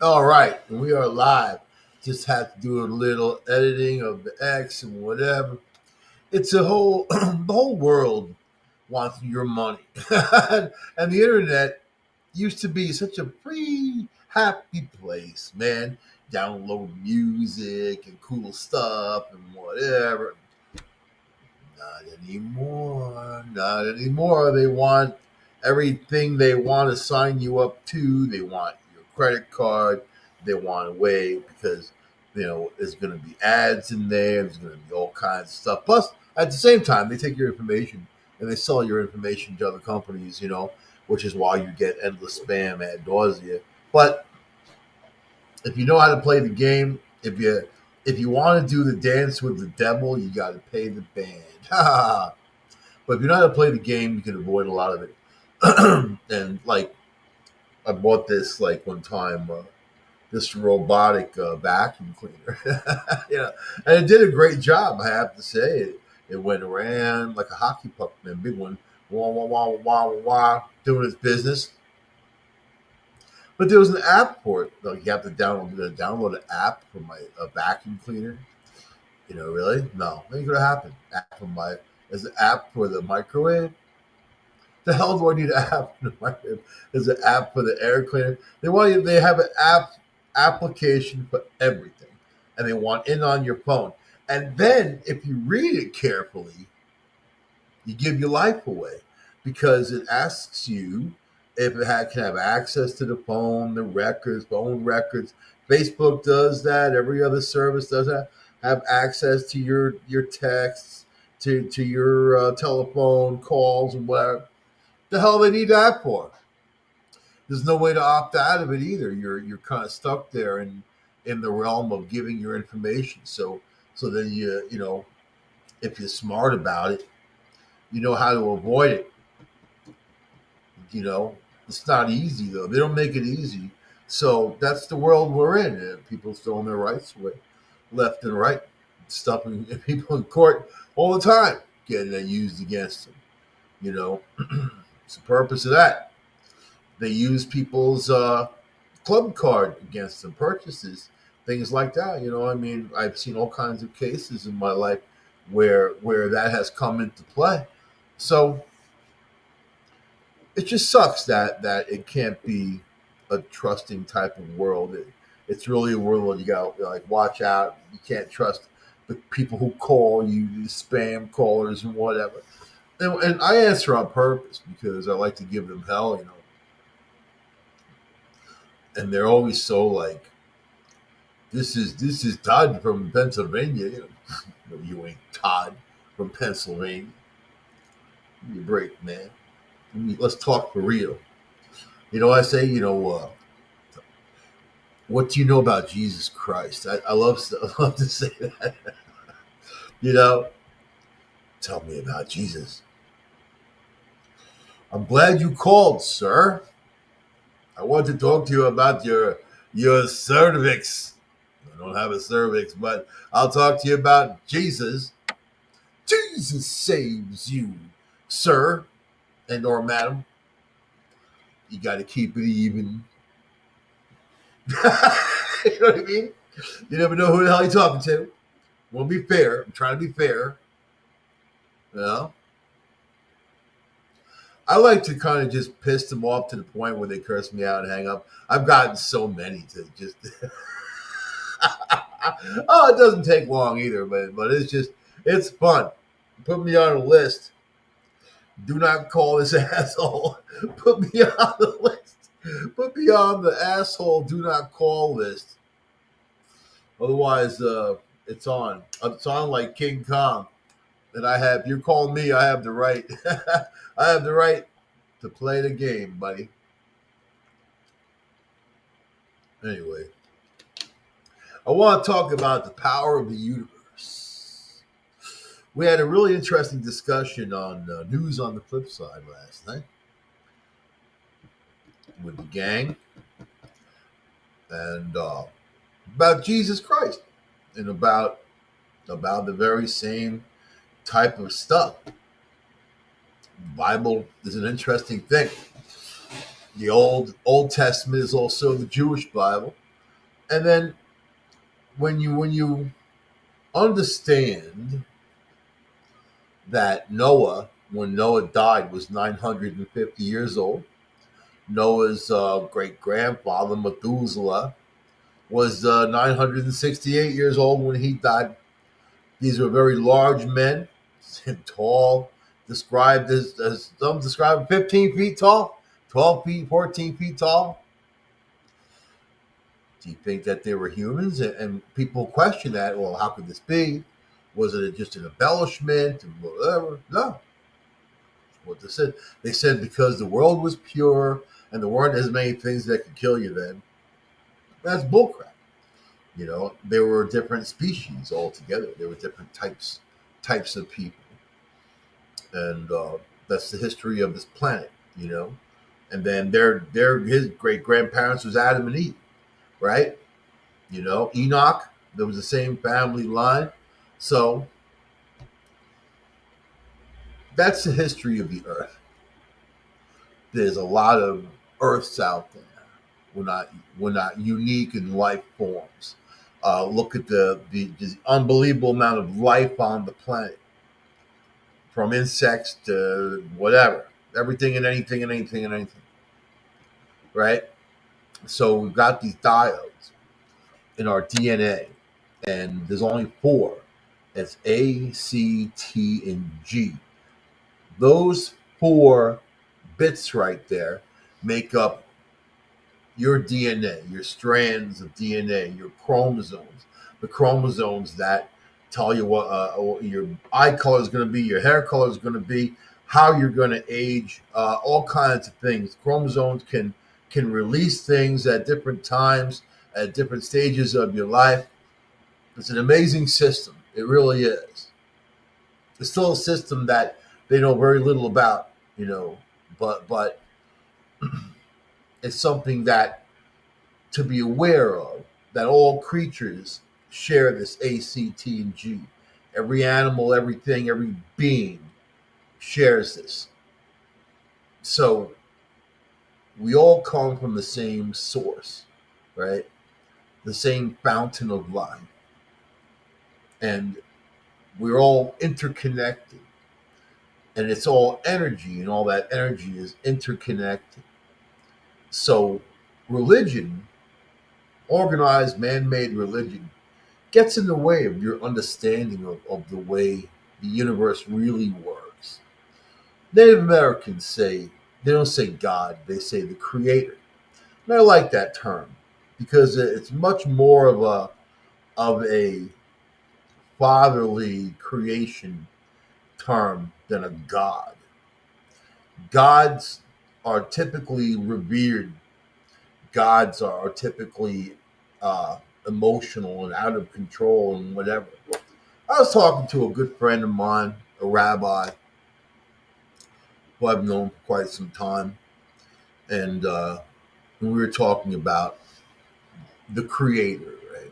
All right, we are live. Just have to do a little editing of the X and whatever. It's a whole the whole world wants your money, and the internet used to be such a free, happy place, man. Download music and cool stuff and whatever. Not anymore. Not anymore. They want everything they want to sign you up to. They want your credit card. They want a way because there's going to be ads in there. There's going to be all kinds of stuff. Plus, at the same time, they take your information and they sell your information to other companies. Which is why you get endless spam ad nausea. But if you know how to play the game, if you want to do the dance with the devil, you got to pay the band. But if you know how to play the game, you can avoid a lot of it. And like I bought this like one time, this robotic vacuum cleaner, and it did a great job. I have to say, it went around like a hockey puck, man, big one, wah wah wah wah wah wah, doing its business. But there was an app for it. Like you have to download an app for my a vacuum cleaner. Really? No, ain't gonna happen. App for my There's an app for the microwave. The hell do I need an app for the microwave? There's an app for the air cleaner. They have an application for everything, and they want it on your phone. And then if you read it carefully, you give your life away because it asks you if can have access to the phone, the records, phone records. Facebook does that. Every other service does that. Have access to your texts, to your telephone calls and whatever. The hell they need that for? There's no way to opt out of it either. You're kind of stuck there in the realm of giving your information. So then if you're smart about it, you know how to avoid it. You know, it's not easy though. They don't make it easy. So that's the world we're in. People throwing their rights away, left and right, stuffing people in court all the time, getting that used against them. You know, it's the purpose of that. They use people's club card against them, purchases, things like that. I mean, I've seen all kinds of cases in my life where that has come into play. So it just sucks that it can't be a trusting type of world. It's really a world where you got to like watch out. You can't trust the people who call you, the spam callers and whatever. And I answer on purpose because I like to give them hell. And they're always so like, this is Todd from Pennsylvania. No, you ain't Todd from Pennsylvania. Give me a break, man. Let's talk for real. I say, what do you know about Jesus Christ? I love I love to say that. you know, Tell me about Jesus. I'm glad you called, sir. I want to talk to you about your cervix. I don't have a cervix, but I'll talk to you about Jesus. Jesus saves you, sir and or madam. You got to keep it even. You know what I mean? You never know who the hell you're talking to. Want to be fair. I'm trying to be fair. You know? I like to kind of just piss them off to the point where they curse me out and hang up. I've gotten so many to just. Oh, it doesn't take long either, but it's fun. Put me on a list. Do not call this asshole. Put me on the list. Put me on the asshole. Do not call list. Otherwise, it's on. It's on like King Kong. And I have. You're calling me. I have the right. I have the right to play the game, buddy. Anyway, I want to talk about the power of the universe. We had a really interesting discussion on News on the Flip Side last night with the gang and about Jesus Christ and about the very same type of stuff. The Bible is an interesting thing. The Old Testament is also the Jewish Bible. And then when you understand that Noah, when Noah died, was 950 years old. Noah's great grandfather Methuselah was 968 years old when he died. These were very large men, tall, described as some describe 15 feet tall, 12 feet, 14 feet tall. Do you think that they were humans? And people question that. Well, how could this be? Was it just an embellishment and whatever? No. What they said. They said because the world was pure and there weren't as many things that could kill you then. That's bullcrap. There were different species altogether. There were different types of people, and that's the history of this planet. And then their his great grandparents was Adam and Eve, right? Enoch. There was the same family line, so that's the history of the Earth. There's a lot of Earths out there. We're not unique in life forms. Look at the unbelievable amount of life on the planet, from insects to whatever, everything and anything and anything and anything, right? So we've got these diodes in our DNA, and there's only four. It's A, C, T, and G. Those four bits right there make up your DNA, your strands of DNA, your chromosomes, the chromosomes that tell you what your eye color is going to be, your hair color is going to be, how you're going to age, all kinds of things. Chromosomes can release things at different times, at different stages of your life. It's an amazing system. It really is. It's still a system that they know very little about, but it's something that to be aware of, that all creatures share this A, C, T, and G. Every animal, everything, every being shares this. So we all come from the same source, right? The same fountain of life. And we're all interconnected. And it's all energy, and all that energy is interconnected. So religion, organized man-made religion, gets in the way of your understanding of the way the universe really works. Native Americans they don't say God, they say the creator. And I like that term because it's much more of a fatherly creation term than a god. Gods are typically revered. Gods are typically emotional and out of control and whatever. I was talking to a good friend of mine, a rabbi who I've known for quite some time, and we were talking about the Creator. Right?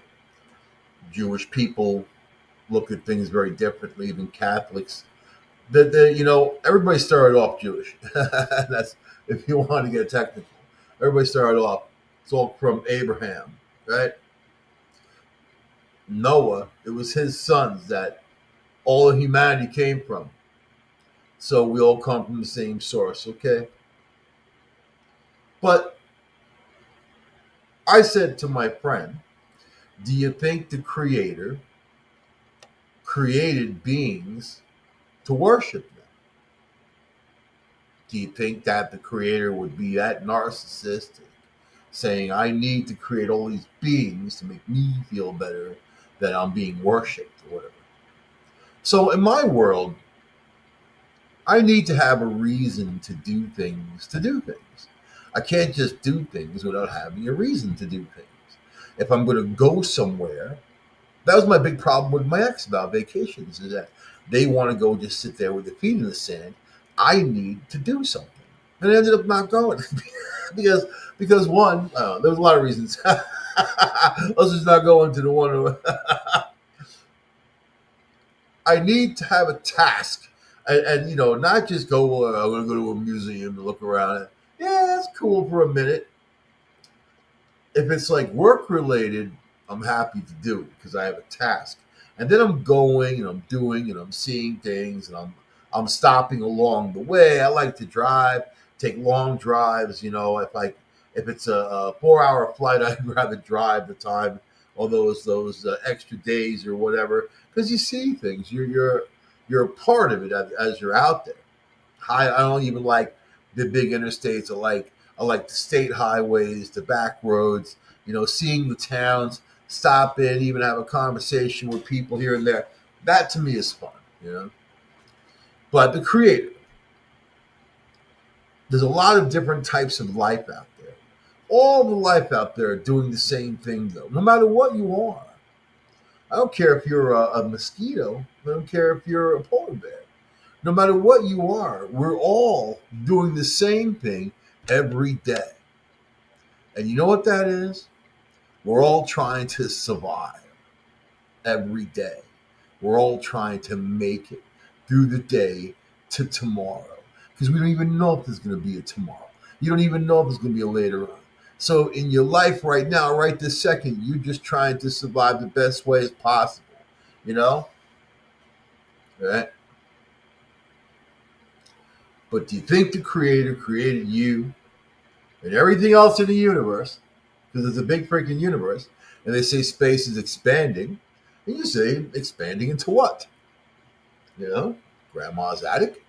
Jewish people look at things very differently than Catholics. Everybody started off Jewish. That's if you want to get technical. Everybody started off. It's all from Abraham, right? Noah. It was his sons that all of humanity came from. So we all come from the same source, okay? But I said to my friend, do you think the Creator created beings to worship them? Do you think that the Creator would be that narcissistic, saying, I need to create all these beings to make me feel better that I'm being worshipped or whatever? So in my world, I need to have a reason to do things to do things. I can't just do things without having a reason to do things. If I'm going to go somewhere, that was my big problem with my ex about vacations, is that they want to go just sit there with their feet in the sand. I need to do something. And I ended up not going because one, there was a lot of reasons. Let's just not go into the one. I need to have a task, and not just go. I'm going to go to a museum to look around. Yeah, that's cool for a minute, If it's like work related, I'm happy to do it because I have a task. And then I'm going and I'm doing and I'm seeing things and I'm stopping along the way. I like to drive, take long drives. If it's a 4 hour flight, I'd rather drive the time or those extra days or whatever because you see things. You're a part of it as you're out there. I don't even like the big interstates. I like the state highways, the back roads. Seeing the towns, stop in, even have a conversation with people here and there. That to me is fun. You know, but the creative. There's a lot of different types of life out there. All the life out there are doing the same thing though. No matter what you are. I don't care if you're a mosquito. I don't care if you're a polar bear. No matter what you are, we're all doing the same thing every day. And you know what that is? We're all trying to survive every day. We're all trying to make it through the day to tomorrow. Because we don't even know if there's going to be a tomorrow. You don't even know if there's going to be a later on. So in your life right now, right this second, you're just trying to survive the best way as possible. You know? Right? But do you think the creator created you and everything else in the universe, because it's a big freaking universe, and they say space is expanding, and you say expanding into what? Grandma's attic,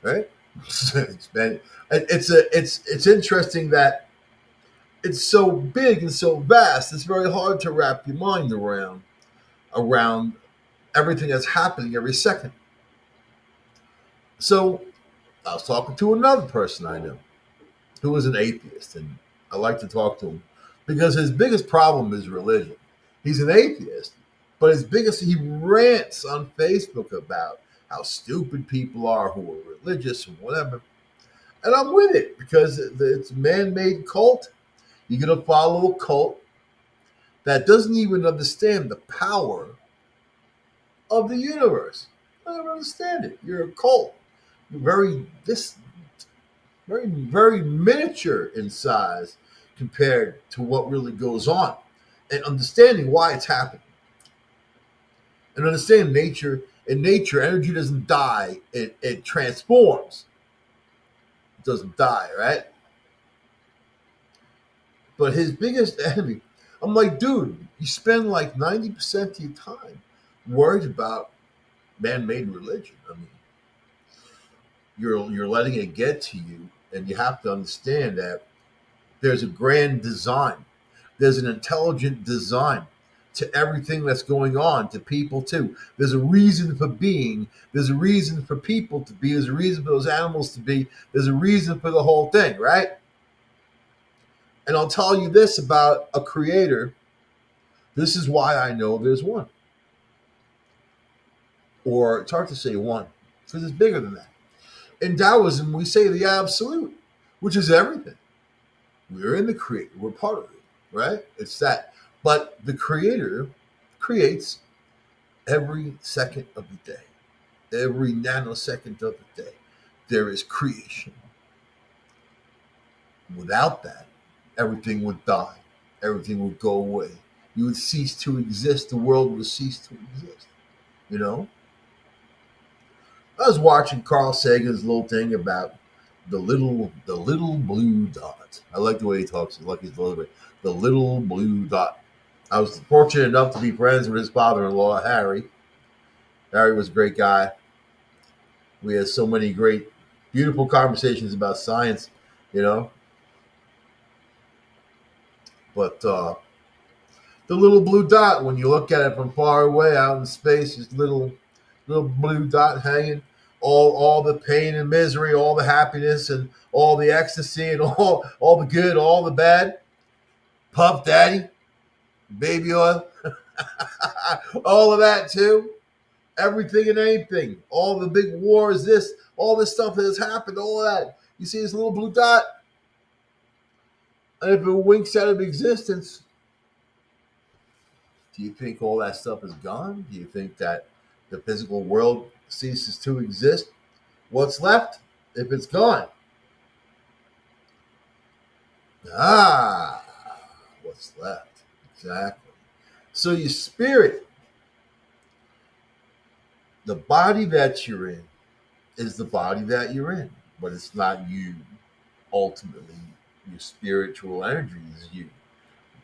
right? Expanding. It's interesting that it's so big and so vast. It's very hard to wrap your mind around everything that's happening every second. So I was talking to another person I know who was an atheist, and I like to talk to him because his biggest problem is religion. He's an atheist, but he rants on Facebook about how stupid people are who are religious and whatever. And I'm with it because it's a man-made cult. You're gonna follow a cult that doesn't even understand the power of the universe. I don't understand it. You're a cult. You're very miniature in size compared to what really goes on, and understanding why it's happening, and understand nature. In nature, energy doesn't die; it transforms. It doesn't die, right? But his biggest enemy, I'm like, dude, you spend like 90% of your time worried about man-made religion. I mean, you're letting it get to you, and you have to understand that there's a grand design. There's an intelligent design to everything that's going on, to people too. There's a reason for being. There's a reason for people to be. There's a reason for those animals to be. There's a reason for the whole thing, right? And I'll tell you this about a creator. This is why I know there's one. Or it's hard to say one, because it's bigger than that. In Taoism, we say the absolute, which is everything. We're in the creator. We're part of it, right? It's that. But the creator creates every second of the day, every nanosecond of the day. There is creation. Without that, everything would die. Everything would go away. You would cease to exist. The world would cease to exist. You know? I was watching Carl Sagan's little thing about the little blue dot. I like the way he talks. I like his little bit. The little blue dot. I was fortunate enough to be friends with his father-in-law, Harry. Harry was a great guy. We had so many great, beautiful conversations about science, you know. But the little blue dot, when you look at it from far away out in space, this little blue dot hanging. All the pain and misery, all the happiness and all the ecstasy and all the good, all the bad. Puff Daddy, baby oil, all of that too. Everything and anything. All the big wars, all this stuff that has happened, all of that. You see this little blue dot? And if it winks out of existence, do you think all that stuff is gone? Do you think that the physical world ceases to exist? What's left if it's gone? What's what's left. Exactly. So your spirit, the body that you're in, is the body that you're in, but it's not you. Ultimately, your spiritual energy is you.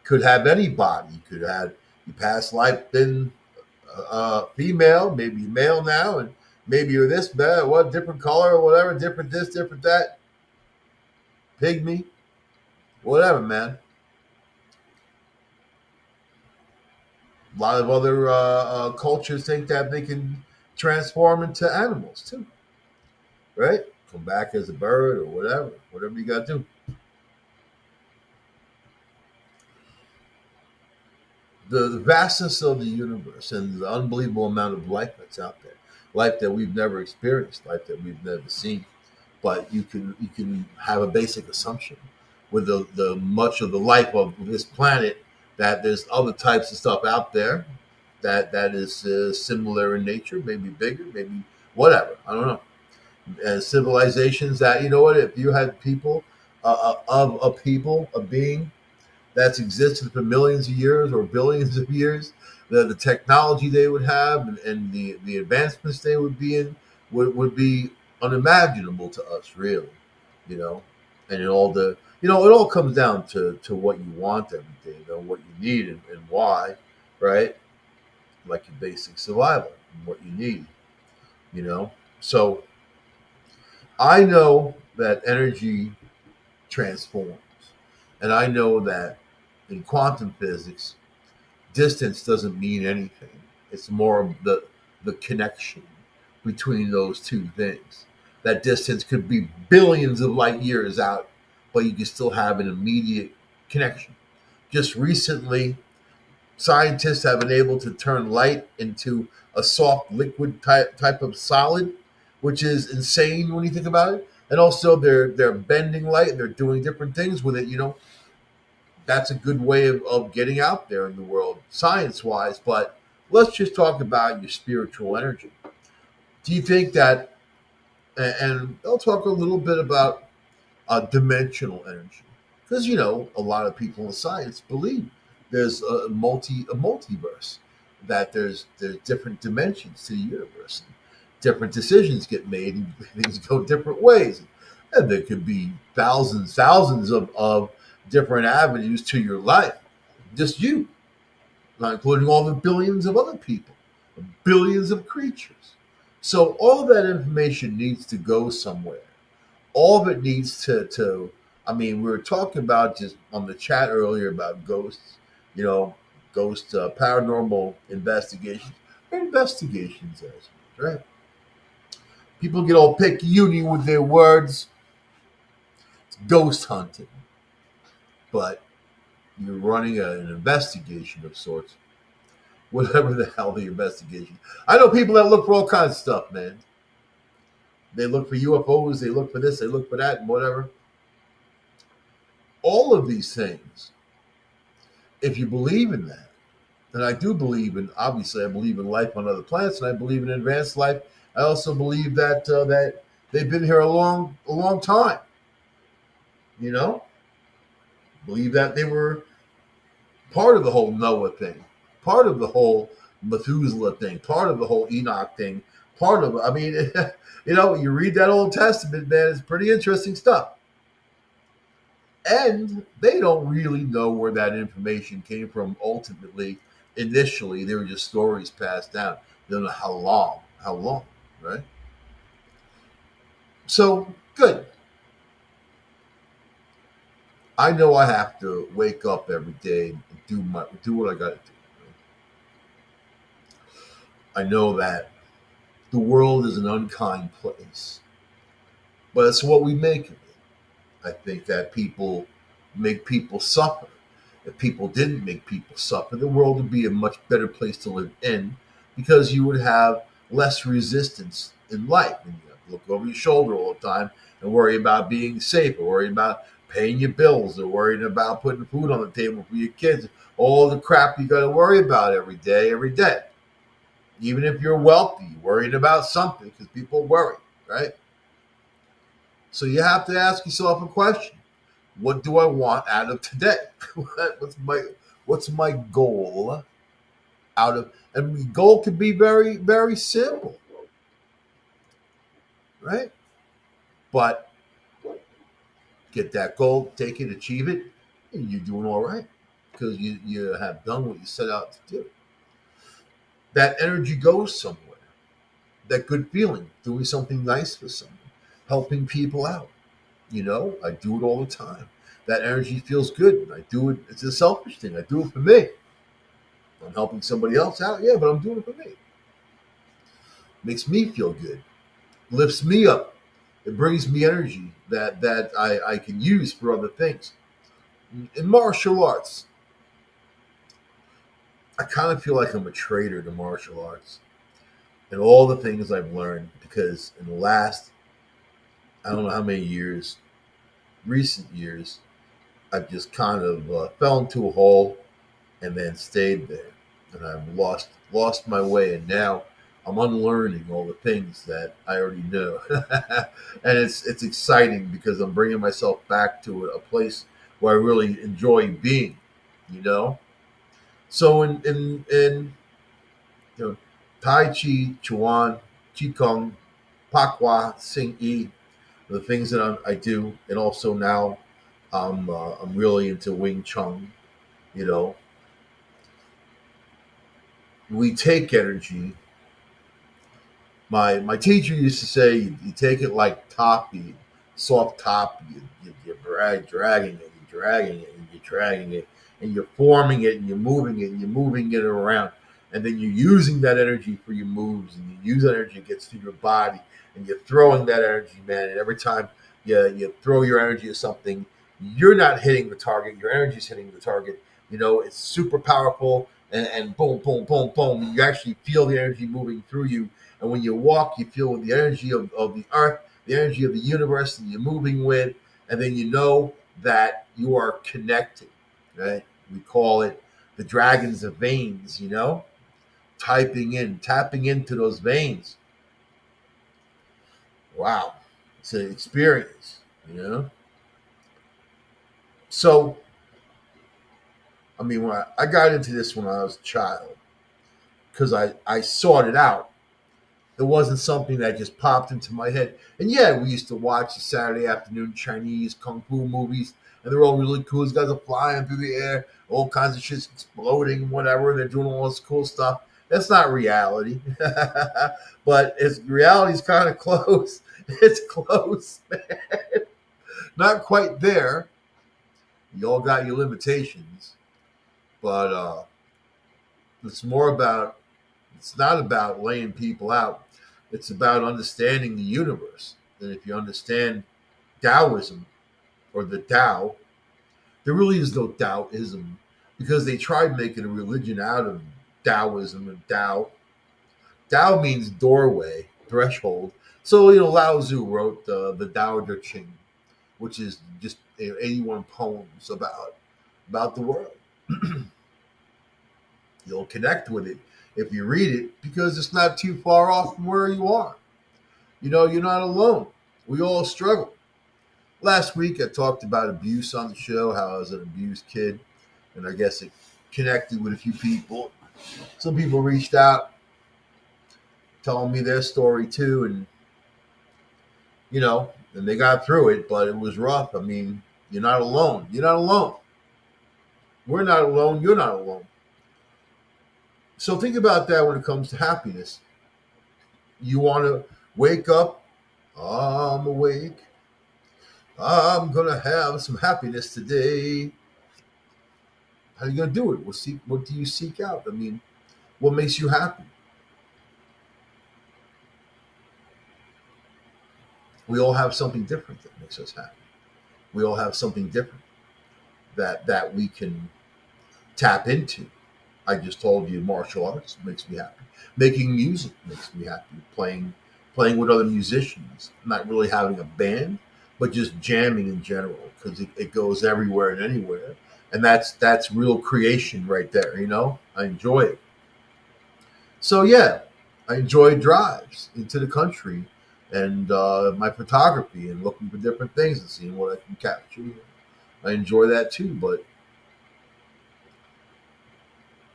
Could have any body. You could have your past life been female, maybe male now, and maybe you're this bad, what different color or whatever, different this, different that, pygmy, whatever, man. A lot of other cultures think that they can transform into animals too, right? Come back as a bird or whatever you got to do. The vastness of the universe and the unbelievable amount of life that's out there, life that we've never experienced, life that we've never seen. But you can have a basic assumption with the much of the life of this planet that there's other types of stuff out there that is similar in nature, maybe bigger, maybe whatever. I don't know. And civilizations that, you know what, if you had people of a people, a being that's existed for millions of years or billions of years, the technology they would have and the advancements they would be in would be unimaginable to us, really, you know. And all the, it all comes down to what you want every day, what you need and why, right? Like your basic survival and what you need, you know. So I know that energy transforms, and I know that in quantum physics, distance doesn't mean anything. It's more of the connection between those two things. That distance could be billions of light years out, but you can still have an immediate connection. Just recently, scientists have been able to turn light into a soft liquid type of solid, which is insane when you think about it. And also, they're bending light. They're doing different things with it. That's a good way of getting out there in the world, science wise. But let's just talk about your spiritual energy. Do you think that, and I'll talk a little bit about dimensional energy, because a lot of people in science believe there's a multiverse, that there's different dimensions to the universe, and different decisions get made, and things go different ways, and there could be thousands of different avenues to your life, just you, not including all the billions of other people, billions of creatures. So all of that information needs to go somewhere. All of it needs to I mean, we were talking about just on the chat earlier about ghosts, you know, ghost paranormal investigations. Investigations, as right? People get all picky uni with their words. It's ghost hunting, but you're running an investigation of sorts, whatever the hell the investigation. I know people that look for all kinds of stuff, man. They look for UFOs, they look for this, they look for that, and whatever. All of these things, if you believe in that, and I do believe in, obviously, I believe in life on other planets, and I believe in advanced life. I also believe that they've been here a long time. You know, believe that they were part of the whole Noah thing, part of the whole Methuselah thing, part of the whole Enoch thing, part of. I mean, you read that Old Testament, man, it's pretty interesting stuff. And they don't really know where that information came from ultimately. Initially, they were just stories passed down. They don't know how long, right? So, good. I know I have to wake up every day and do what I got to do. I know that the world is an unkind place, but it's what we make of it. I think that people make people suffer. If people didn't make people suffer, the world would be a much better place to live in, because you would have less resistance in life. And you have to look over your shoulder all the time and worry about being safe, or worry about paying your bills, or worrying about putting food on the table for your kids. All the crap you got to worry about every day, every day. Even if you're wealthy, worrying about something, because people worry, right? So you have to ask yourself a question. What do I want out of today? What's my goal out of, and the goal could be very, very simple, right? But get that goal, take it, achieve it, and you're doing all right because you have done what you set out to do. That energy goes somewhere. That good feeling, doing something nice for someone, helping people out. I do it all the time. That energy feels good. I do it. It's a selfish thing. I do it for me. I'm helping somebody else out, yeah, but I'm doing it for me. Makes me feel good. Lifts me up. It brings me energy that I can use for other things. In martial arts, I kind of feel like I'm a traitor to martial arts and all the things I've learned because in the last, I don't know how many years, recent years, I've just kind of fell into a hole and then stayed there, and I've lost my way, and now I'm unlearning all the things that I already know, and it's exciting because I'm bringing myself back to a place where I really enjoy being, you know. So in you know, Tai Chi, Chuan, Qigong, Pakwa, Sing Yi, the things that I do, and also now I'm really into Wing Chun. You know, we take energy. My teacher used to say, you take it like toffee, soft top. You're dragging it, you're dragging it, and you're dragging it, and you're forming it, and you're moving it, and you're moving it around, and then you're using that energy for your moves, and you use that energy it gets through your body, and you're throwing that energy, man. And every time you throw your energy at something, you're not hitting the target. Your energy is hitting the target. It's super powerful, and boom, boom, boom, boom. You actually feel the energy moving through you, and when you walk, you feel the energy of the earth, the energy of the universe that you're moving with. And then you know that you are connected, right? We call it the dragons of veins, tapping into those veins. Wow. It's an experience, you know? So, I mean, when I got into this when I was a child, because I sought it out. It wasn't something that just popped into my head. And yeah, we used to watch the Saturday afternoon Chinese kung fu movies, and they're all really cool. These guys are flying through the air, all kinds of shit's exploding, whatever. They're doing all this cool stuff. That's not reality, but reality is kind of close. It's close, not quite there. You all got your limitations, but it's more about. It's not about laying people out. It's about understanding the universe. And if you understand Taoism or the Tao, there really is no Taoism because they tried making a religion out of Taoism and Tao. Tao means doorway, threshold. So, Lao Tzu wrote the Tao Te Ching, which is just 81 poems about the world. You'll connect with it if you read it because it's not too far off from where you are. You're not alone. We all struggle. Last week, I talked about abuse on the show, how I was an abused kid, and I guess it connected with a few people. Some people reached out, telling me their story too, and they got through it, but it was rough. I mean, you're not alone. You're not alone. We're not alone. You're not alone. So think about that when it comes to happiness. You want to wake up. I'm awake. I'm gonna have some happiness today. How are you gonna do it? What do you seek out? I mean, what makes you happy? We all have something different that makes us happy. We all have something different that we can tap into. I just told you martial arts makes me happy. Making music makes me happy. Playing with other musicians. Not really having a band, but just jamming in general because it goes everywhere and anywhere. And that's real creation right there. I enjoy it. So yeah, I enjoy drives into the country and my photography and looking for different things and seeing what I can capture. I enjoy that too. But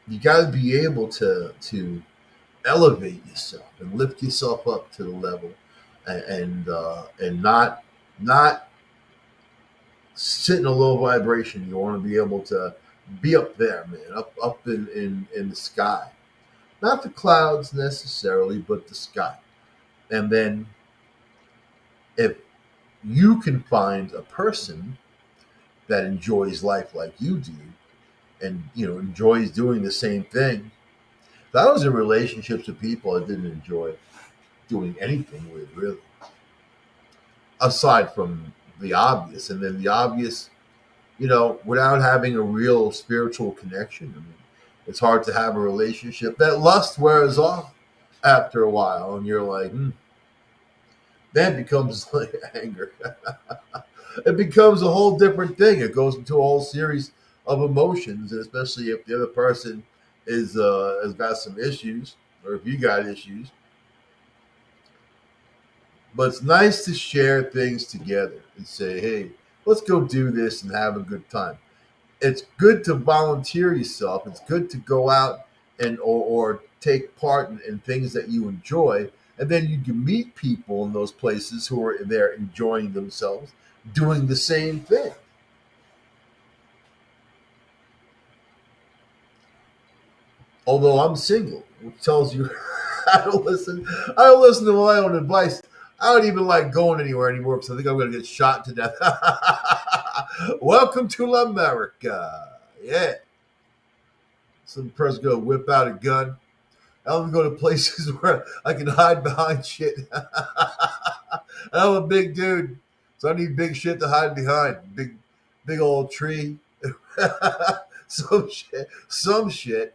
you got to be able to elevate yourself and lift yourself up to the level, and not sit in a low vibration. You want to be able to be up there, man, up in the sky, not the clouds necessarily, but the sky. And then if you can find a person that enjoys life like you do, and enjoys doing the same thing. I was in relationships with people I didn't enjoy doing anything with, really, aside from the obvious. And then the obvious, without having a real spiritual connection. I mean, it's hard to have a relationship. That lust wears off after a while, and you're like, then it becomes like anger. It becomes a whole different thing. It goes into a whole series of emotions, and especially if the other person is has got some issues, or if you got issues. But it's nice to share things together and say, "Hey, let's go do this and have a good time." It's good to volunteer yourself. It's good to go out and or take part in things that you enjoy, and then you can meet people in those places who are there enjoying themselves, doing the same thing. Although I'm single, which tells you I don't listen. I don't listen to my own advice. I don't even like going anywhere anymore because I think I'm going to get shot to death. Welcome to America. Yeah. Some person going to whip out a gun. I don't go to places where I can hide behind shit. I'm a big dude, so I need big shit to hide behind. Big old tree. Some shit. Some shit.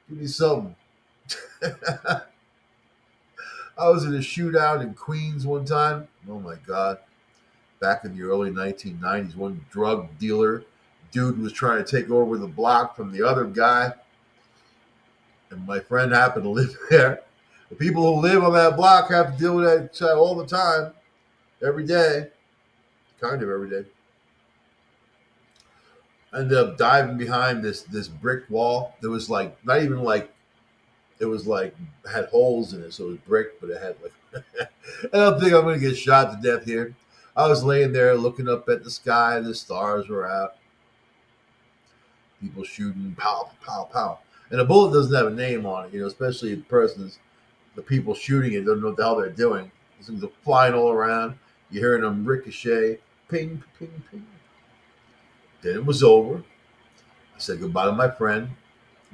Give me something. I was in a shootout in Queens one time. Oh my god! Back in the early 1990s, one drug dealer dude was trying to take over the block from the other guy, and my friend happened to live there. The people who live on that block have to deal with that shit all the time, every day, kind of every day. I ended up diving behind this brick wall. There was like not even like it was like had holes in it, so it was brick, but it had like I don't think I'm gonna get shot to death here. I was laying there looking up at the sky, the stars were out, people shooting, pow, pow, pow. And a bullet doesn't have a name on it, especially the people shooting it don't know what the hell they're doing. These things are flying all around. You're hearing them ricochet, ping, ping, ping. Then it was over. I said goodbye to my friend,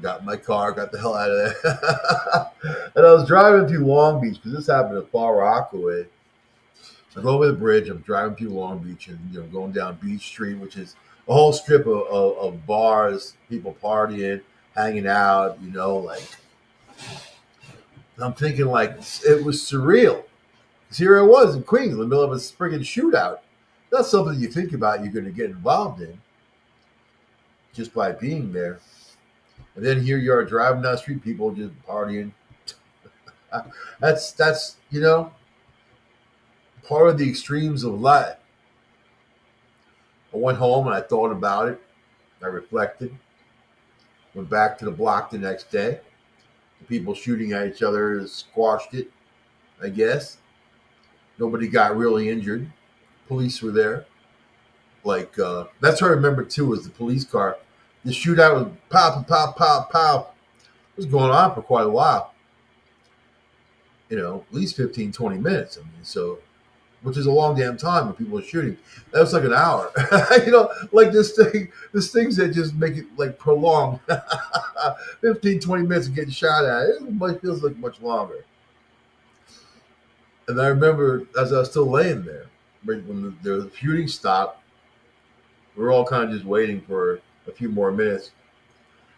got in my car, got the hell out of there. And I was driving through Long Beach because this happened at Far Rockaway. I go over the bridge. I'm driving through Long Beach and going down Beach Street, which is a whole strip of bars, people partying, hanging out. Like I'm thinking like it was surreal. Because here I was in Queens in the middle of a friggin' shootout. That's something you think about you're going to get involved in just by being there. And then here you are driving down the street, people just partying. That's part of the extremes of life. I went home and I thought about it. I reflected. Went back to the block the next day. The people shooting at each other squashed it, I guess. Nobody got really injured. Police were there. Like that's what I remember too was the police car. The shootout was pow, pow, pow, pow. It was going on for quite a while. At least 15, 20 minutes. I mean, so which is a long damn time when people are shooting. That was like an hour. Like this things that just make it like prolonged. 15, 20 minutes of getting shot at. It feels like much longer. And I remember as I was still laying there, right when the shooting stopped, we were all kind of just waiting for a few more minutes.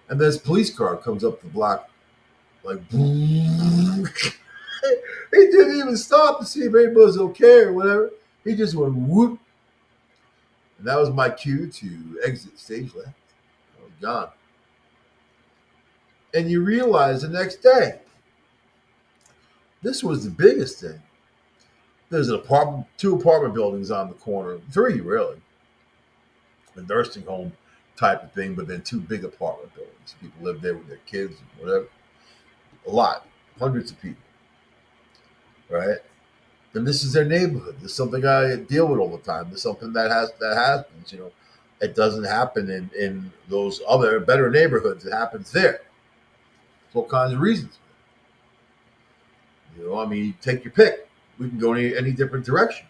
And this police car comes up the block, like, he didn't even stop to see if anybody was okay or whatever. He just went whoop. And that was my cue to exit stage left. I was gone. And you realize the next day, this was the biggest thing. There's two apartment buildings on the corner, three really. a nursing home type of thing, but then two big apartment buildings. People live there with their kids and whatever. A lot, hundreds of people, right? And this is their neighborhood. This is something I deal with all the time. This is something that happens. It doesn't happen in those other better neighborhoods. It happens there for all kinds of reasons. I mean, take your pick. We can go any different direction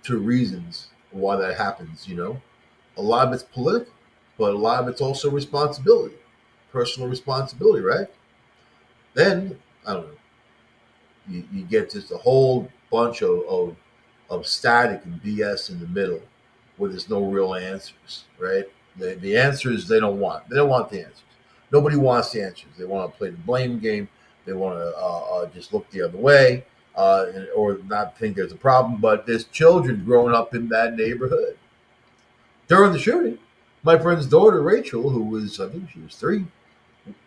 to reasons why that happens. A lot of it's political, but a lot of it's also responsibility, personal responsibility, right? Then I don't know. You get just a whole bunch of static and BS in the middle, where there's no real answers, right? The answers they don't want. They don't want the answers. Nobody wants the answers. They want to play the blame game. They want to just look the other way, or not think there's a problem. But there's children growing up in that neighborhood. During the shooting, my friend's daughter Rachel, who was I think she was 3,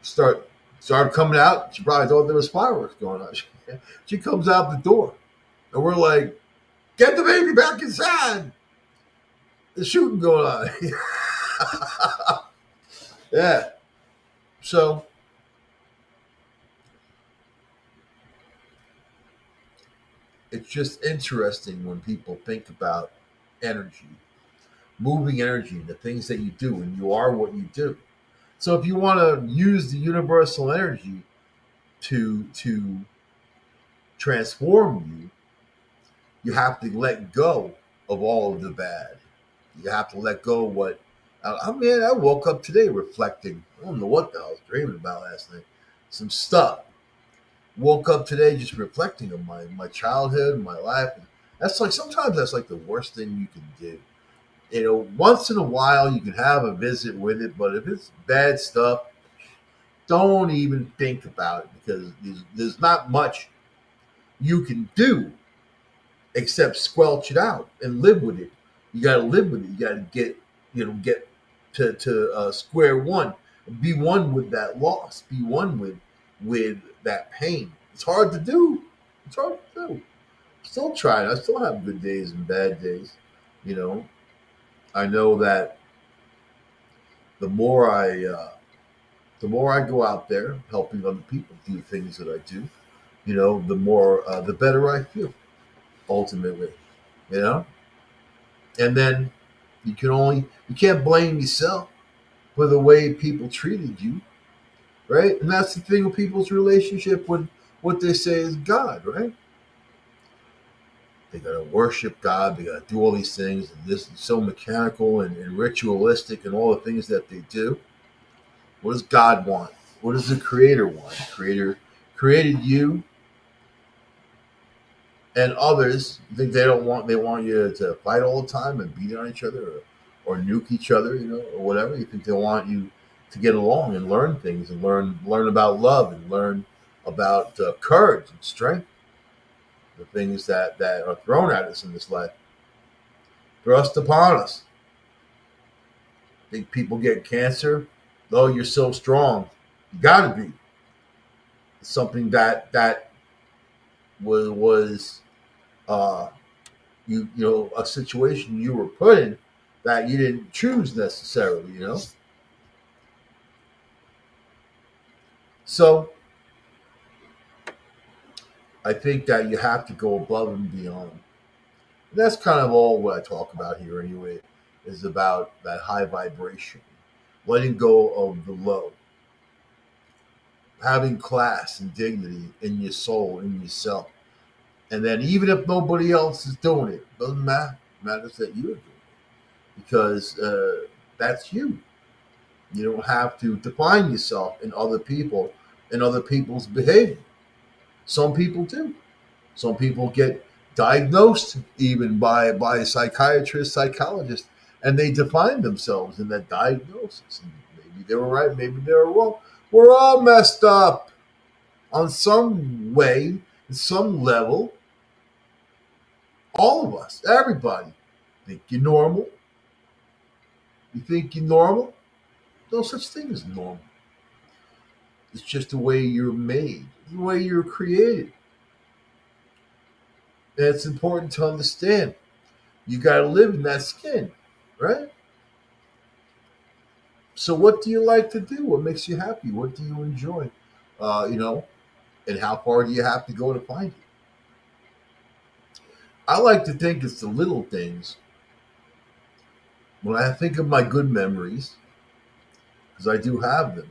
started coming out. She probably thought there was fireworks going on. She comes out the door, and we're like, "Get the baby back inside! There's shooting going on." Yeah. So it's just interesting when people think about energy, moving energy, the things that you do, and you are what you do. So if you want to use the universal energy to transform you, you have to let go of all of the bad. You have to let go of what. I mean, I woke up today reflecting. I don't know what the hell I was dreaming about last night. Some stuff. Woke up today just reflecting on my childhood, my life. That's like sometimes that's like the worst thing you can do. Once in a while you can have a visit with it, but if it's bad stuff, don't even think about it because there's not much you can do except squelch it out and live with it. You got to live with it. You got to get to square one, be one with that loss, be one with that pain. It's hard to do. It's hard to do. Still trying. I still have good days and bad days. You know, I know that the more I go out there helping other people do things that I do, the better I feel ultimately. You know, and then you can't blame yourself for the way people treated you, right? And that's the thing with people's relationship with what they say is God, right? They gotta worship God. They gotta do all these things, and this is so mechanical and ritualistic, and all the things that they do. What does God want? What does the Creator want? The Creator created you and others. You think they want you to fight all the time and beat on each other or nuke each other, or whatever. You think they want you to get along and learn things and learn about love and learn about courage and strength, the things that are thrown at us in this life, thrust upon us. Think people get cancer? Oh, you're so strong. You gotta be. It's something that was a situation you were put in that you didn't choose necessarily. So I think that you have to go above and beyond. And that's kind of all what I talk about here anyway, is about that high vibration, letting go of the low, having class and dignity in your soul, in yourself. And then even if nobody else is doing it, doesn't matter. It matters that you're doing it because that's you. You don't have to define yourself in other people and other people's behavior. Some people do. Some people get diagnosed even by a psychiatrist, psychologist, and they define themselves in that diagnosis. And maybe they were right, maybe they were wrong. We're all messed up on some way, some level. All of us, everybody. Think you're normal? You think you're normal? No such thing as normal. It's just the way you're made, the way you're created. And it's important to understand. You got to live in that skin, right? So, what do you like to do? What makes you happy? What do you enjoy? You know, and how far do you have to go to find it? I like to think it's the little things. When I think of my good memories, because I do have them,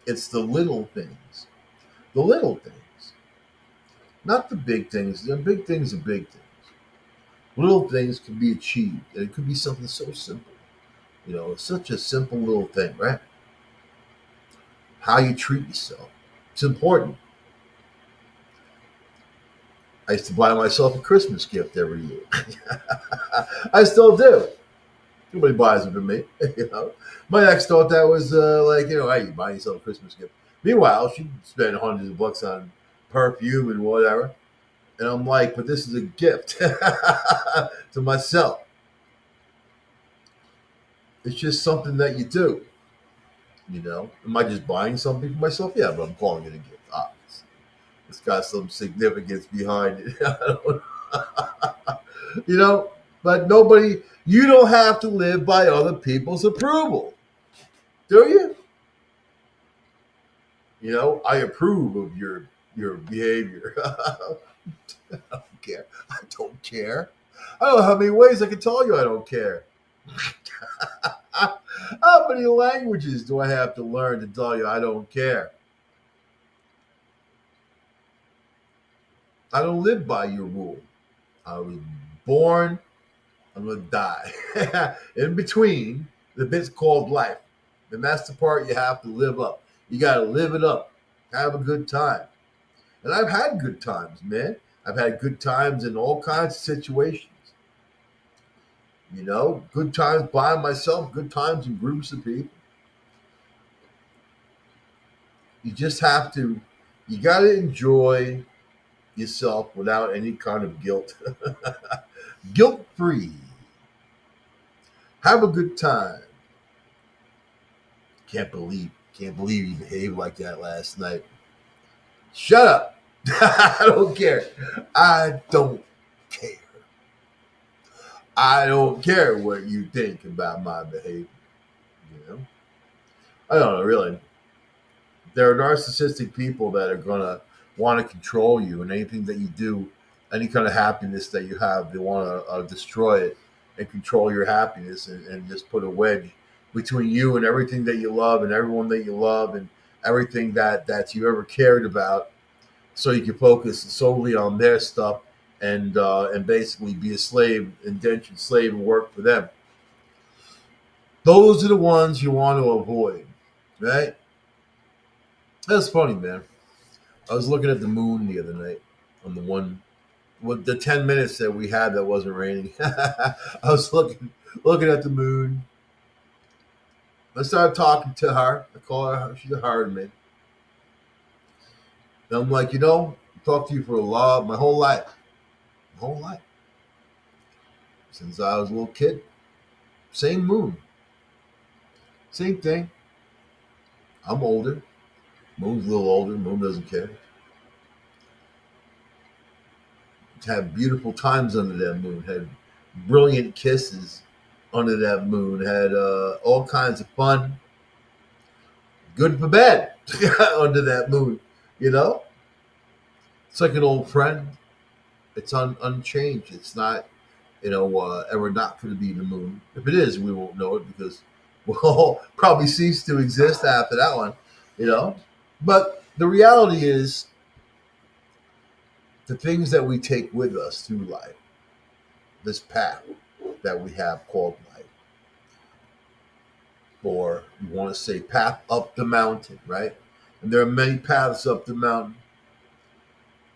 it's the little things. The little things, not the big things. The big things are big things. Little things can be achieved, and it could be something so simple. It's such a simple little thing, right? How you treat yourself. It's important. I used to buy myself a Christmas gift every year. I still do. Nobody buys it for me. My ex thought that was like, hey, you buy yourself a Christmas gift. Meanwhile, she spent hundreds of bucks on perfume and whatever. And I'm like, but this is a gift to myself. It's just something that you do. Am I just buying something for myself? Yeah, but I'm calling it a gift. Obviously, it's got some significance behind it. I don't you know, but nobody. You don't have to live by other people's approval, do you? I approve of your behavior. I don't care. I don't care. I don't know how many ways I can tell you I don't care. How many languages do I have to learn to tell you I don't care? I don't live by your rule. I was born, I'm going to die. In between, the bit's called life. And that's the part you have to live up. You got to live it up. Have a good time. And I've had good times, man. I've had good times in all kinds of situations. Good times by myself, good times in groups of people. You just have to, you got to enjoy yourself without any kind of guilt. Guilt free. Have a good time. Can't believe you behaved like that last night. Shut up. I don't care. I don't care. I don't care what you think about my behavior. You know, I don't know. Really, there are narcissistic people that are gonna want to control you, and anything that you do, any kind of happiness that you have, they want to destroy it and control your happiness, and just put a wedge between you and everything that you love, and everyone that you love, and everything that you ever cared about, so you can focus solely on their stuff and basically be a slave, indentured slave, and work for them. Those are the ones you want to avoid, right? That's funny, man. I was looking at the moon the other night on the one with the 10 minutes that we had that wasn't raining. I was looking at the moon. I started talking to her. I call her. She's heard me. And I'm like, I talked to you for my whole life, since I was a little kid. Same moon, same thing. I'm older. Moon's a little older. Moon doesn't care. Had beautiful times under that moon. Had brilliant kisses under that moon. Had all kinds of fun. Good for bad under that moon. You know, it's like an old friend. It's unchanged. It's not, ever not going to be the moon. If it is, we won't know it because we'll probably cease to exist after that one. You know, but the reality is the things that we take with us through life, this path that we have called life, or you want to say path up the mountain, right? And there are many paths up the mountain.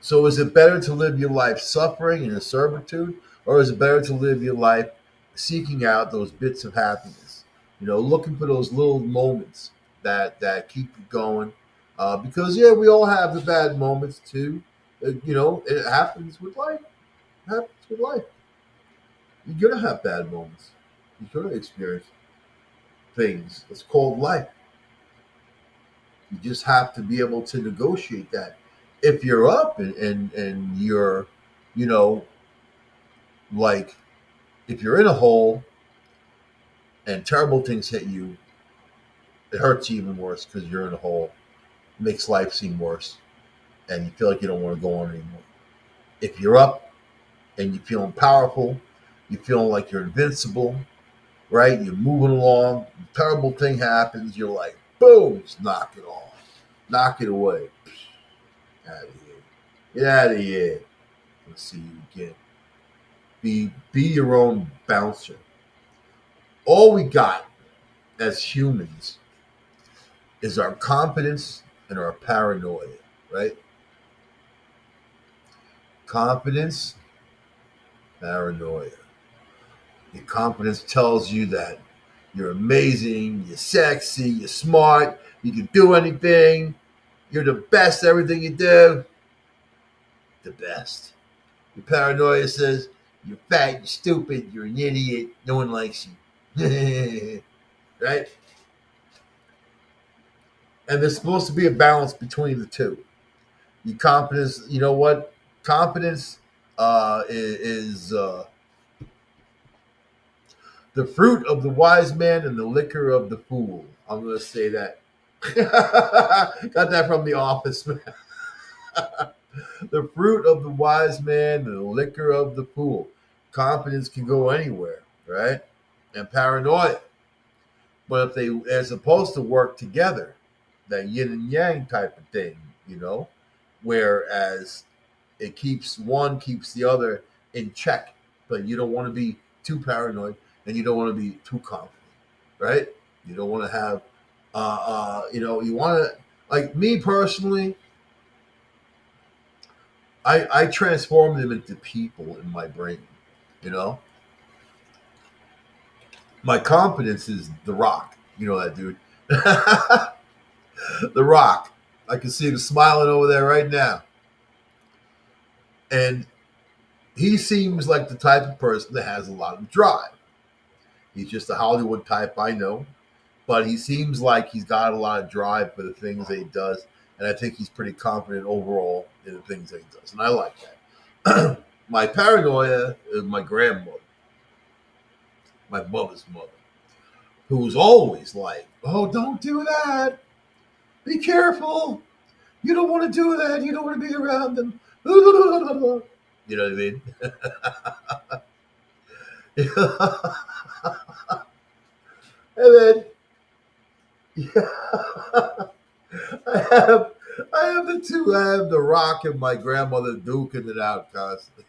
So is it better to live your life suffering and in servitude, or is it better to live your life seeking out those bits of happiness? Looking for those little moments that keep you going. Because yeah, we all have the bad moments too. It happens with life. It happens with life. You're gonna have bad moments. You're gonna experience things. It's called life. You just have to be able to negotiate that. If you're up and you're, you know, like if you're in a hole and terrible things hit you, it hurts you even worse because you're in a hole. It makes life seem worse, and you feel like you don't want to go on anymore. If you're up and you're feeling powerful, you're feeling like you're invincible, right? You're moving along. A terrible thing happens. You're like, boom, just knock it off, knock it away. Out of here. Get out of here. Let's see you again. Be your own bouncer. All we got as humans is our confidence and our paranoia, right? Confidence, paranoia. Your confidence tells you that you're amazing, you're sexy, you're smart, you can do anything, you're the best at everything you do. The best. Your paranoia says you're fat, you're stupid, you're an idiot, no one likes you. Right? And there's supposed to be a balance between the two. Your confidence, you know what? Confidence is the fruit of the wise man and the liquor of the fool. I'm going to say that. Got that from The Office, man. The fruit of the wise man and the liquor of the fool. Confidence can go anywhere, right? And paranoia. But if they're supposed to work together, that yin and yang type of thing, you know, whereas it keeps the other in check, but you don't want to be too paranoid and you don't want to be too confident, right? You don't want to have, you want to, like me personally, I transform them into people in my brain, you know? My confidence is The Rock. You know that dude. The Rock. I can see him smiling over there right now. And he seems like the type of person that has a lot of drive. He's just a Hollywood type, I know. But he seems like he's got a lot of drive for the things that he does. And I think he's pretty confident overall in the things that he does. And I like that. My paranoia is my grandmother, my mother's mother, who's always like, oh, don't do that. Be careful. You don't want to do that. You don't want to be around them. You know what I mean? And then yeah, I have I have the two. I have The Rock and my grandmother duking it out constantly.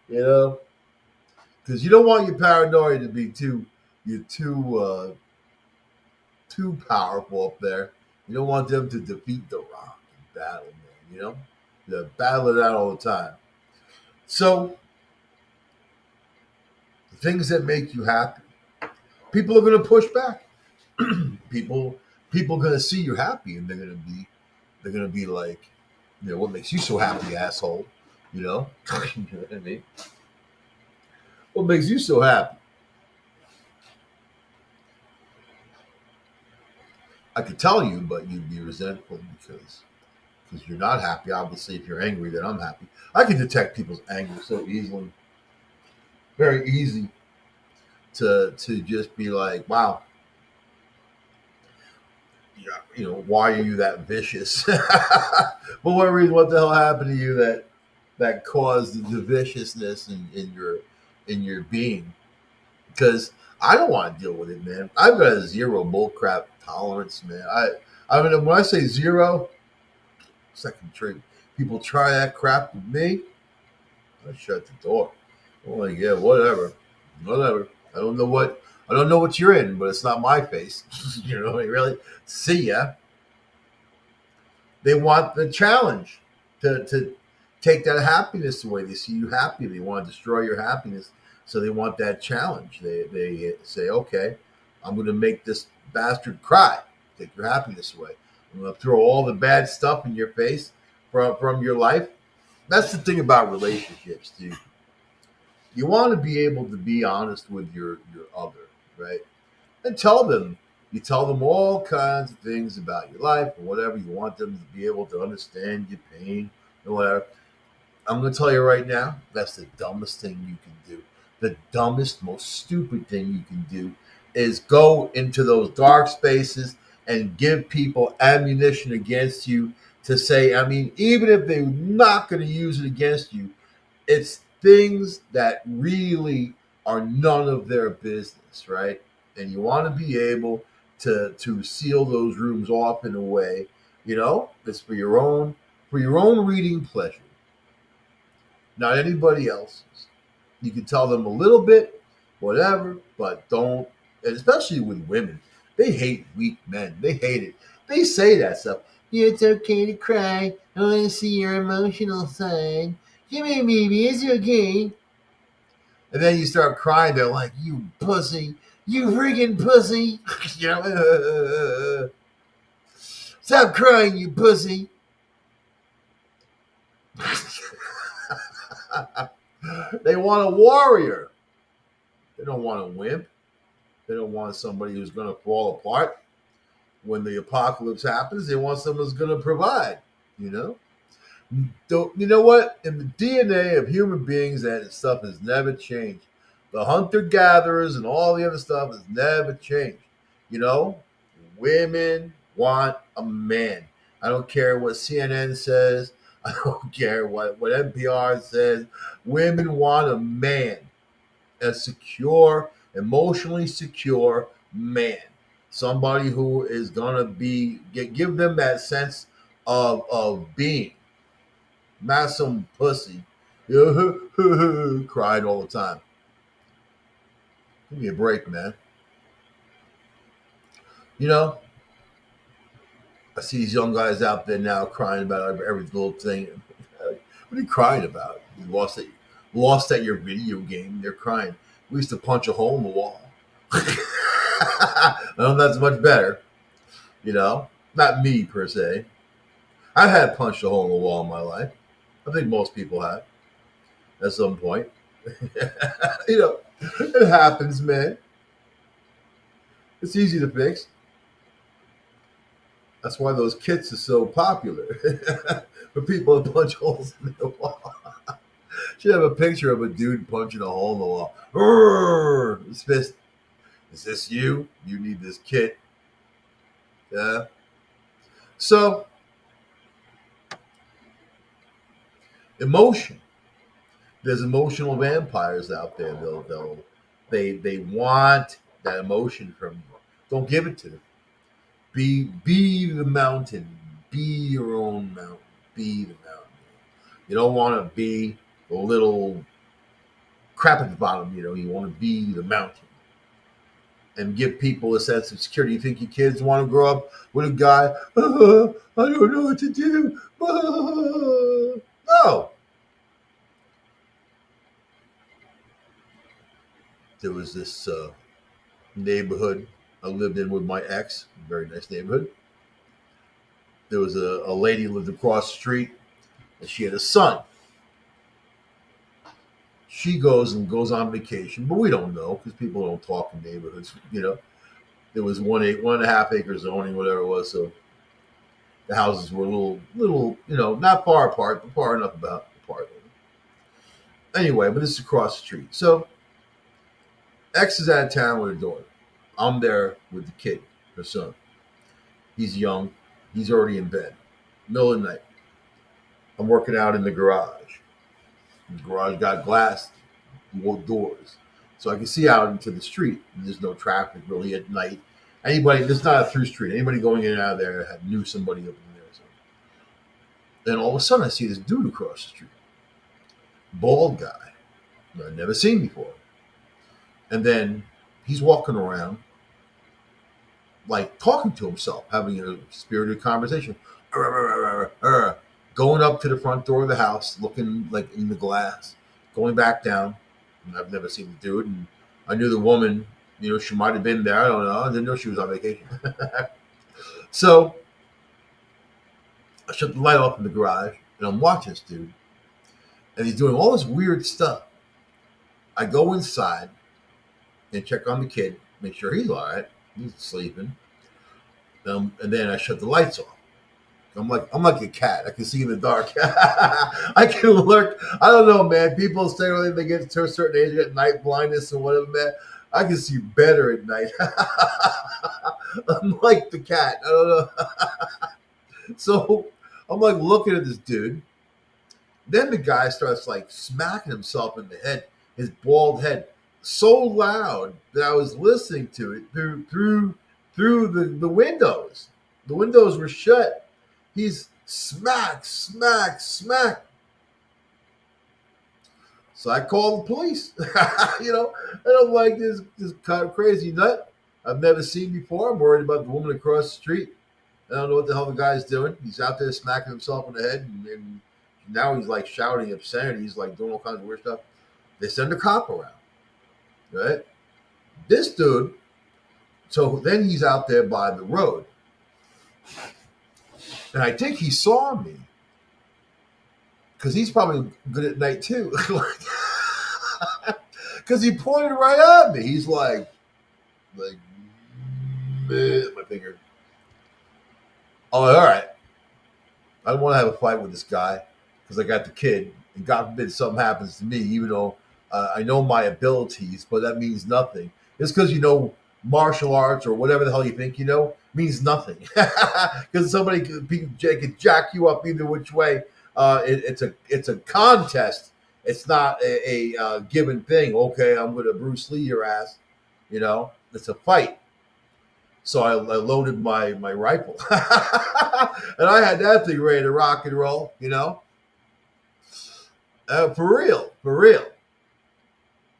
You know, because you don't want your paranoia to be too powerful up there. You don't want them to defeat The Rock in battle, man. You know, they battle it out all the time. So the things that make you happy, people are going to push back. people people going to see you happy, and they're going to be like, what makes you so happy, asshole? You know, you know what I mean? What makes you so happy? I could tell you, but you'd be resentful because you're not happy. Obviously, if you're angry, then I'm happy. I can detect people's anger so easily, very easy to just be like, wow, yeah, why are you that vicious? For what reason? What the hell happened to you that caused the viciousness in your being? Because I don't want to deal with it, man. I've got a zero bullcrap tolerance, man. I mean, when I say zero, second tree. People try that crap with me, I shut the door. I'm like, yeah, whatever. I don't know what you're in, but it's not my face. Really. See ya. They want the challenge to take that happiness away. They see you happy. They want to destroy your happiness. So they want that challenge. They say, okay, I'm going to make this bastard cry. Take your happiness away. I'm going to throw all the bad stuff in your face from your life. That's the thing about relationships, dude. You want to be able to be honest with your other, right? And you tell them all kinds of things about your life or whatever. You want them to be able to understand your pain or whatever. I'm going to tell you right now, that's the dumbest thing you can do. The dumbest, most stupid thing you can do is go into those dark spaces and give people ammunition against you to say, I mean, even if they're not going to use it against you, it's things that really are none of their business, right? And you want to be able to seal those rooms off in a way, it's for your own reading pleasure, not anybody else's. You can tell them a little bit, whatever, but don't. And especially with women, they hate weak men. They hate it. They say that stuff. Yeah, it's okay to cry. I want to see your emotional side. Come here, baby. It's okay. And then you start crying. They're like, "You pussy, you freaking pussy." Stop crying, you pussy. They want a warrior. They don't want a wimp. They don't want somebody who's going to fall apart when the apocalypse happens. They want someone who's going to provide. You know. You know what? In the DNA of human beings, that stuff has never changed. The hunter gatherers and all the other stuff has never changed. You know, women want a man. I don't care what CNN says. I don't care what NPR says. Women want a man, a secure, emotionally secure man, somebody who is gonna give them that sense of being, not some pussy crying all the time. Give me a break, man. You know, I see these young guys out there now crying about every little thing. What are you crying about? You lost at your video game. They're crying. We used to punch a hole in the wall. I don't know if that's much better. Not me per se. I've had punched a hole in the wall in my life. I think most people have at some point. It happens, man. It's easy to fix. That's why those kits are so popular for people to punch holes in the wall. Should have a picture of a dude punching a hole in the wall. Urgh! His fist. Is this you? You need this kit. Yeah. So, emotion. There's emotional vampires out there. They want that emotion from you. Don't give it to them. Be the mountain. Be your own mountain. Be the mountain. You don't want to be the little crap at the bottom. You want to be the mountain and give people a sense of security. You think your kids want to grow up with a guy? I don't know what to do. No. There was this neighborhood I lived in with my ex. Very nice neighborhood. There was a lady who lived across the street, and she had a son. She goes on vacation, but we don't know because people don't talk in neighborhoods. There was 1.5 acre zoning, whatever it was. So the houses were a little, not far apart, but far enough apart. Anyway, but this is across the street. So X is out of town with her daughter. I'm there with the kid, her son. He's young. He's already in bed. Middle of the night. I'm working out in the garage. The garage got glass doors, so I can see out into the street. And there's no traffic really at night. There's not a through street. Anybody going in and out of there knew somebody up in there. So. Then all of a sudden, I see this dude across the street, bald guy, I'd never seen before. And then he's walking around, like talking to himself, having a spirited conversation. Going up to the front door of the house, looking like in the glass, going back down. And I've never seen the dude, and I knew the woman. She might have been there. I don't know. I didn't know she was on vacation. So I shut the light off in the garage, and I'm watching this dude, and he's doing all this weird stuff. I go inside and check on the kid, make sure he's all right. He's sleeping. And then I shut the lights off. I'm like a cat. I can see in the dark. I can lurk. I don't know, man. People say when they get to a certain age, they get night blindness and whatever, man. I can see better at night. Unlike the cat. I don't know. So I'm like looking at this dude. Then the guy starts like smacking himself in the head, his bald head, so loud that I was listening to it through the windows. The windows were shut. He's smack, smack, smack. So I called the police. And I'm like this kind of crazy nut I've never seen before. I'm worried about the woman across the street. I don't know what the hell the guy's doing. He's out there smacking himself in the head, and now he's like shouting obscenity. He's like doing all kinds of weird stuff. They send a cop around, right? This dude. So then he's out there by the road, and I think he saw me because he's probably good at night too. Because he pointed right at me. He's like, my finger. Oh, all right. I don't want to have a fight with this guy because I got the kid, and God forbid something happens to me, even though I know my abilities, but that means nothing. Just because you know martial arts or whatever the hell you think you know means nothing. Because somebody could jack you up either which way. It's a contest. It's not a given thing. Okay, I'm going to Bruce Lee your ass. It's a fight. So I loaded my rifle, and I had that thing ready to rock and roll. For real, for real.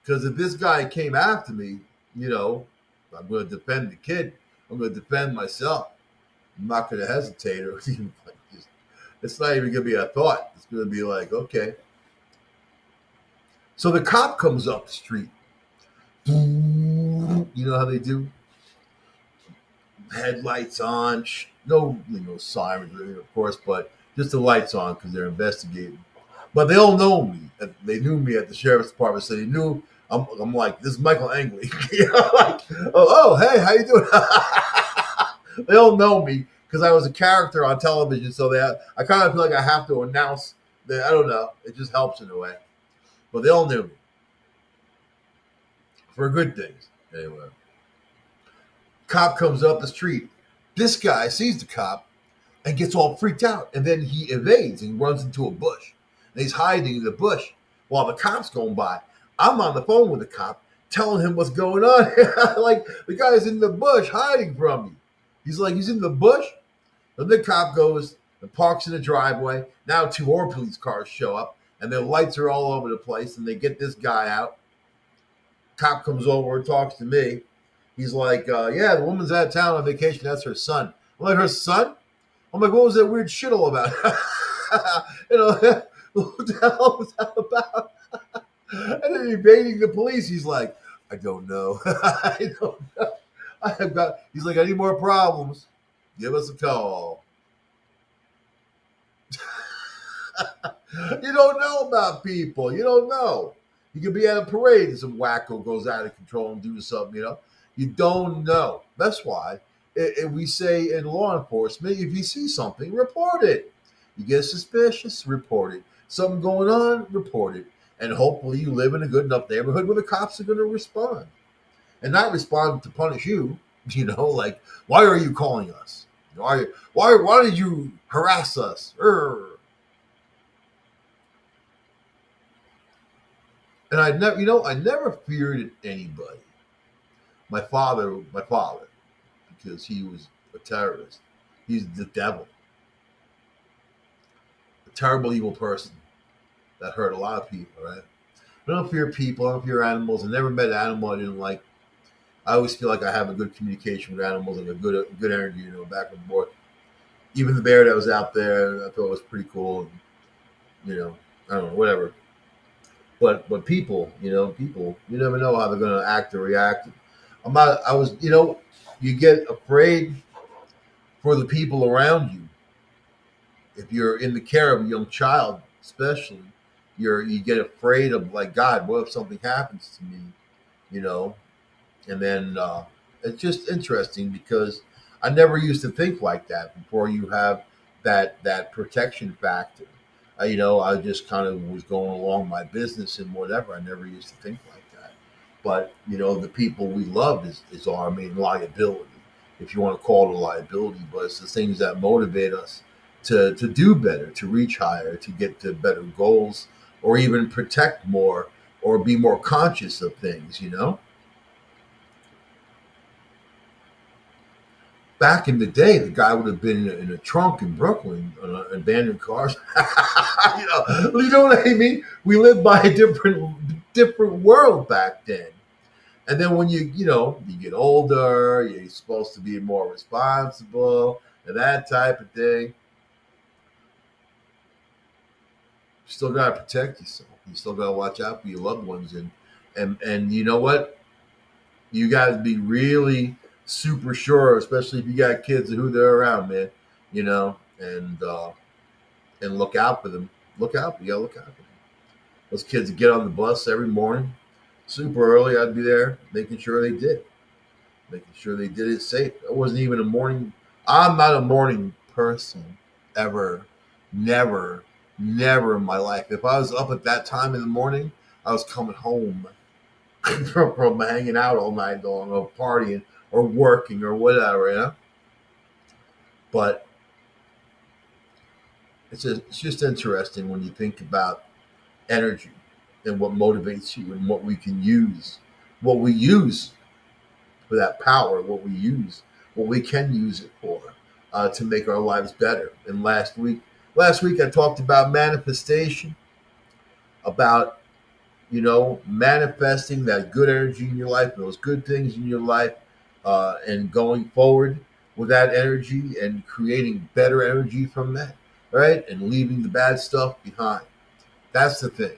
Because if this guy came after me, I'm going to defend the kid. I'm going to defend myself. I'm not going to hesitate or even it's not even going to be a thought. It's going to be like, okay. So the cop comes up the street. You know how they do? Headlights on, no, sirens, of course, but just the lights on because they're investigating. But they all know me. They knew me at the sheriff's department, so they knew I'm like, this is Michael Angley. Like, hey, how you doing? They all know me because I was a character on television, so I kind of feel like I have to announce that. I don't know. It just helps in a way. But they all knew me for good things. Anyway. Cop comes up the street. This guy sees the cop and gets all freaked out. And then he evades and runs into a bush. And he's hiding in the bush while the cop's going by. I'm on the phone with the cop telling him what's going on. Like, the guy's in the bush hiding from me. He's like, he's in the bush. Then the cop goes and parks in the driveway. Now 2 more police cars show up. And their lights are all over the place. And they get this guy out. Cop comes over and talks to me. He's like, yeah, the woman's out of town on vacation. That's her son. I'm like, her son? I'm like, what was that weird shit all about? What the hell was that about? And then evading the police. He's like, I don't know. I don't know. He's like, any more problems? Give us a call. You don't know about people. You don't know. You could be at a parade and some wacko goes out of control and do something, You don't know. That's why we say in law enforcement, if you see something, report it. You get suspicious, report it. Something going on, report it. And hopefully you live in a good enough neighborhood where the cops are going to respond. And not respond to punish you. Like, why are you calling us? Why did you harass us? And I never feared anybody. My father, because he was a terrorist. He's the devil. A terrible, evil person that hurt a lot of people, right? I don't fear people. I don't fear animals. I never met an animal I didn't like. I always feel like I have a good communication with animals and a good energy, back and forth. Even the bear that was out there, I thought was pretty cool. And, I don't know, whatever. But people, people, you never know how they're going to act or react. You get afraid for the people around you. If you're in the care of a young child, especially, you get afraid of, like, God, what if something happens to me, And then it's just interesting because I never used to think like that before you have that protection factor. I just kind of was going along my business and whatever. I never used to think like that. But the people we love is our main liability, if you want to call it a liability. But it's the things that motivate us to do better, to reach higher, to get to better goals, or even protect more, or be more conscious of things. Back in the day, the guy would have been in a trunk in Brooklyn, abandoned cars. You know what I mean? We lived by a different world back then. And then when you get older, you're supposed to be more responsible and that type of thing. You still gotta protect yourself. You still gotta watch out for your loved ones, and you know what? You gotta be really super sure, especially if you got kids and who they're around, man. And look out for them. You gotta look out for them. Those kids that get on the bus every morning, super early. I'd be there making sure they did. Making sure they did it safe. I wasn't even a morning. I'm not a morning person ever. Never, never in my life. If I was up at that time in the morning, I was coming home from hanging out all night long, or partying, or working, or whatever. But it's just interesting when you think about energy and what motivates you and what what we use for that power, what we can use it for, to make our lives better. And last week I talked about manifestation, about manifesting that good energy in your life, those good things in your life, and going forward with that energy and creating better energy from that, right? And leaving the bad stuff behind. That's the thing.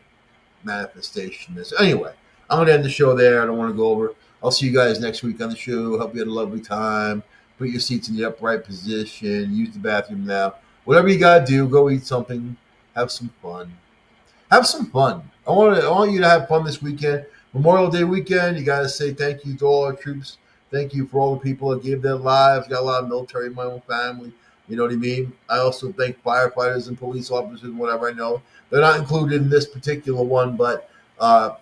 Manifestation is. Anyway, I'm going to end the show there. I don't want to go over. I'll see you guys next week on the show. Hope you had a lovely time. Put your seats in the upright position. Use the bathroom now. Whatever you got to do, go eat something. Have some fun. Have some fun. I want you to have fun this weekend. Memorial Day weekend, you got to say thank you to all our troops. Thank you for all the people that gave their lives. Got a lot of military in my own family. You know what I mean? I also thank firefighters and police officers and whatever I know. They're not included in this particular one, but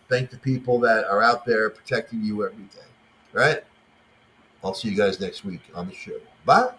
thank the people that are out there protecting you every day. Right? I'll see you guys next week on the show. Bye.